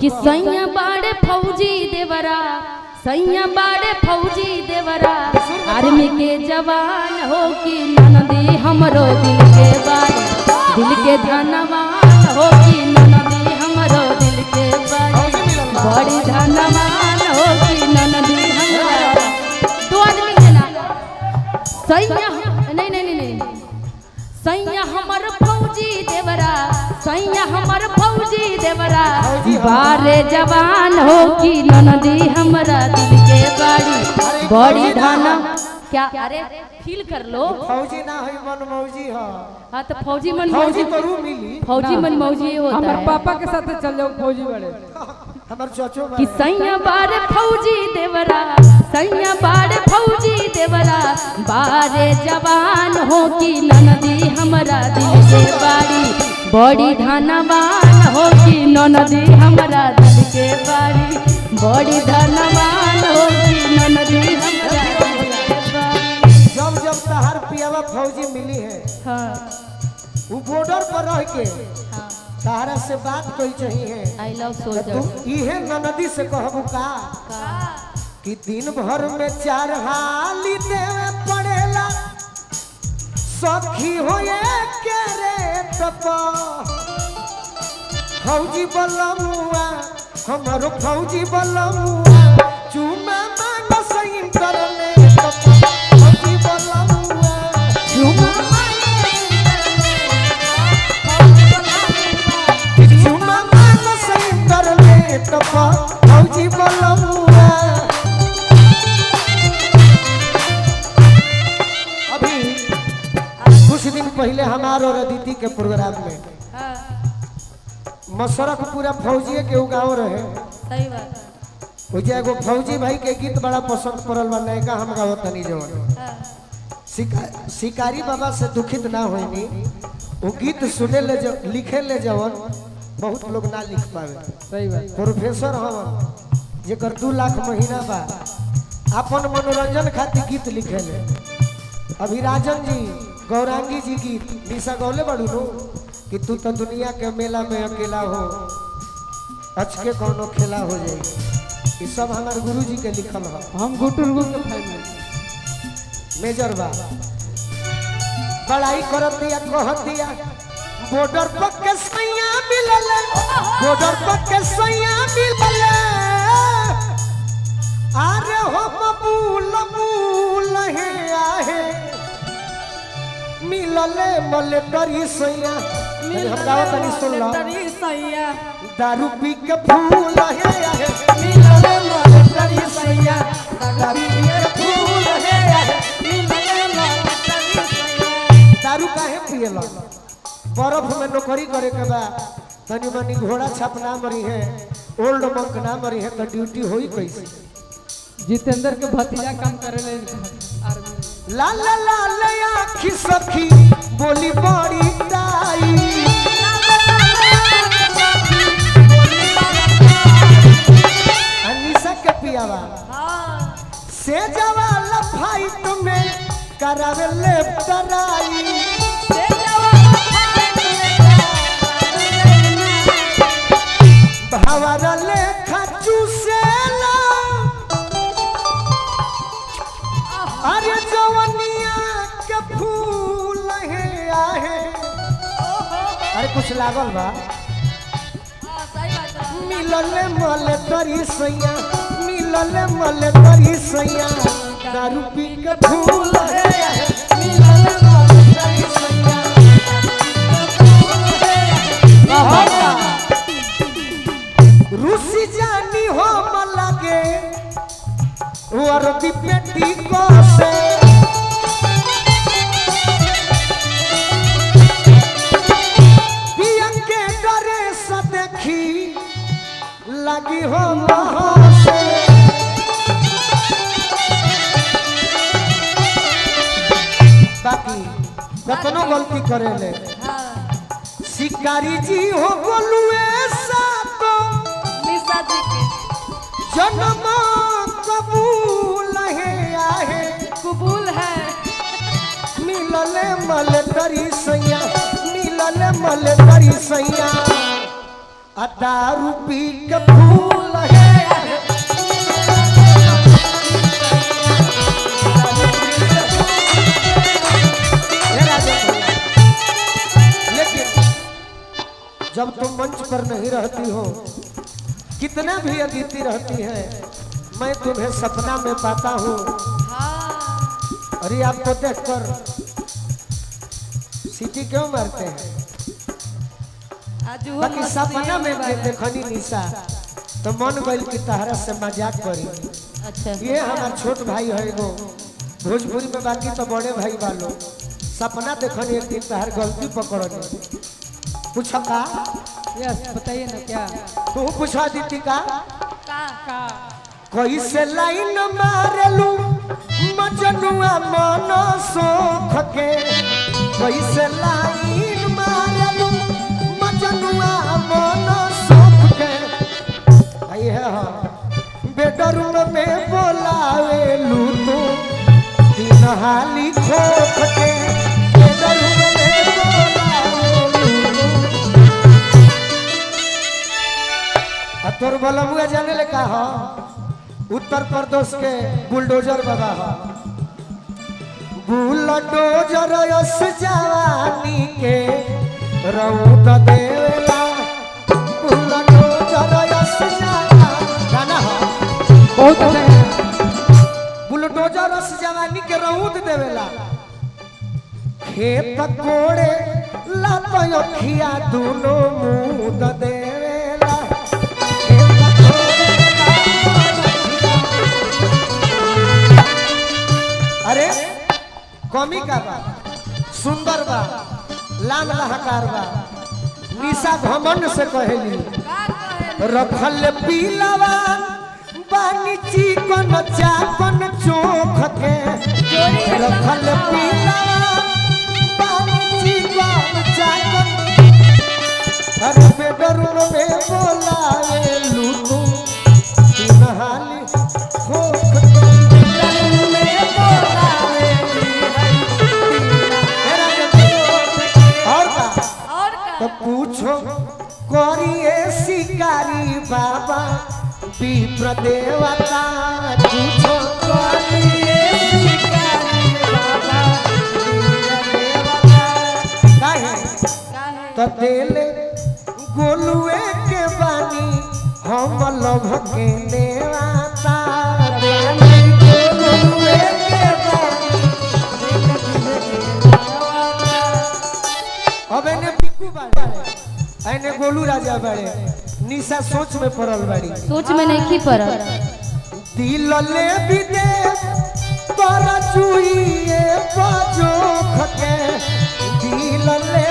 कि सैया बाड़े फौजी देवरा, सैया बाड़े फौजी देवरा, आर्मी के जवान हो कि ननदी हमरो दिल के बाड़ी, दिल के धनवान हो कि ननदी हमरो दिल के बाड़ी, बड़ी धनवान हो कि ननदी हमरो। दो आदमी है ना, सैया नहीं नहीं नहीं, सैया हमर फौजी देवरा, सैया हमर फौजी देवरा, बारे जवान हो कि ननदी हमरा दिल के बाड़ी, बड़ी धाना। क्या अरे फील कर लो, फौजी ना है मन मौजी है। हाँ तो फौजी मन मौजी करू मिली, फौजी मन मौजी होता है। हमारे पापा के साथ चल जाओ फौजी बड़े, हमारे चाचो कि सैया बारे फौजी देवरा, सैया बारे फौजी देवरा, बारे जवान हो कि ननदी हमरा दिल के बाड़ी, बड़ी धनवान हो कि ननदी हमरा दिल के बाड़ी, बड़ी धनवान हो कि ननदी हमरा दिल के बाड़ी। जब जब तहार पियावा फौजी मिली है, हाँ वो बॉर्डर पर रह के तारा से बात कोई चाहिए, आई लव तू सोल्जर। इहे ननदी से कहबू का कि दिन भर में 4 हाली देवे पड़ेला, सखी होए के रे तपा फौजी बलमुआ, हमारो फौजी बलमुआ, चुमा मांग सही करने तपा फौजी बलमुआ, चुमा चुमा मांग सही करने तपा फौजी बलमुआ। अभी कुछ दिन पहले हमारो रदिति के प्रोग्राम में मसरख पूरा फौजी के गाँव रहे, सही बात है। वो एगो फौजी भाई के गीत बड़ा पसंद पड़ल बा, नयका हम गावत तनी जवन शिकारी बाबा से दुखित ना होइनी, वो गीत सुने ले लिखे ले जवन बहुत लोग ना लिख पावे। सही बात, प्रोफेसर हम जेकर 2 लाख महीना बा, अपन मनोरंजन खातिर गीत लिखे ले। अभी राजन जी गौरांगी जी गीत निशा गौले बड़ू नो कि तू तो दुनिया के मेला में अकेला हो, अचके कौनो खेला हो जाए, ये सब हमारे गुरु जी के लिखल है। हम गुटुर के फैन मेजर बा बड़ाई करत दिया कहत दिया, बॉर्डर पर के सैया मिलल, बॉर्डर पर के सैया मिलल, अरे हो मबूल मबूल है आहे मिलले मले तरी सैया, हम गावत तनी सुन लो, दारू पी के फूल है आहे मिलले मले तरी सैया, दारू पी के फूल है आहे मिलले मले तरी सैया। दारू काहे पियला, बर्फ में नौकरी करे के बा, तनी मनी घोड़ा छाप ना मरी है, ओल्ड मंक ना मरी है, तो ड्यूटी होई कैसे। जितेंद्र के भतीजा काम करे ले आर्मी। लाल लाल आँखी सखी बोली बड़ी ताई, अनिशा के पियावा से जवाला फाइट में करावे ले तराई, भावारा लेखा चूसेला, अरे जवनिया के फूल है आहे, अरे कुछ लागल बा, मिलले मले तरी सैया, मिलले मले तरी सैया, दारू पी के फूल है आहे मिलले मले तरी सैया, रूसी जानी हो मलागे वरदी पेटी को से, पिया के डरे से देखी लगी हो महा से, बाकी कतनो गलती करे ले शिकारी जी हो गोलुए सातो निशा जी के जन्म कबूल है आहे, कबूल है मिलले मल तरी सैया, मिलले मल तरी सैया, दारू पी के फूल है लेकिन जब तुम मंच पर नहीं रहती हो, कितना भी अदिति रहती है, मैं तुम्हें सपना में पाता हूँ। अरे आपको देखकर सीटी क्यों मारते हैं? बाकी सपना में देखनी निशा तो मन गइल की तहरा से मजाक करी। अच्छा ये हमार छोट भाई है एगो भोजपुरी में, बाकी तो बड़े भाई वालों सपना देखनी एक दिन तहर गलती पकड़नी। पूछा का? यस बताइए ना क्या तू पूछा दीदी का का कैसे लाइन मारलू मजनुआ मन सोख के, कैसे लाइन मारलू मजनुआ मन सोख के। आई है बेडरूम में बोलावेलू तू दिन हाली खोख के, बेडरूम में बोलावेलू तोर बलमुआ जाने ले का हो उत्तर प्रदेश के बुलडोजर बाबा हो। बुलडोजर यस जवानी के रौद देवेला, बुलडोजर यस गाना हो बहुत अच्छा है। बुलडोजर यस जवानी के रौद देवेला, खेत कोड़े लात अखिया दोनों मुद देवेला। अरे कमी का बा, सुंदर बा, लाल लहकार बा। निशा घमंड से कहेली रखल पीलावा बानी चिकन चाकन चोख के, रखल पीलावा बानी चिकन चाकन। अरे बेडरूम में बोलावेलू तू दिन हाली खोख के, तो पूछो करिए शिकारी बाबा विप्र देवता, पूछो करिए शिकारी बाबा विप्र देवता। काहे तो देले गोलुए के बानी हम लभ के देवता, गोलुए के बानी। अब एने बिकू बाड़े, एने गोलू राजा बाड़े, निशा सोच में पड़ल बाड़ी। सोच में नहीं की पड़ल। दिल ले बिदे पर चुइए बजो खके, दिल ले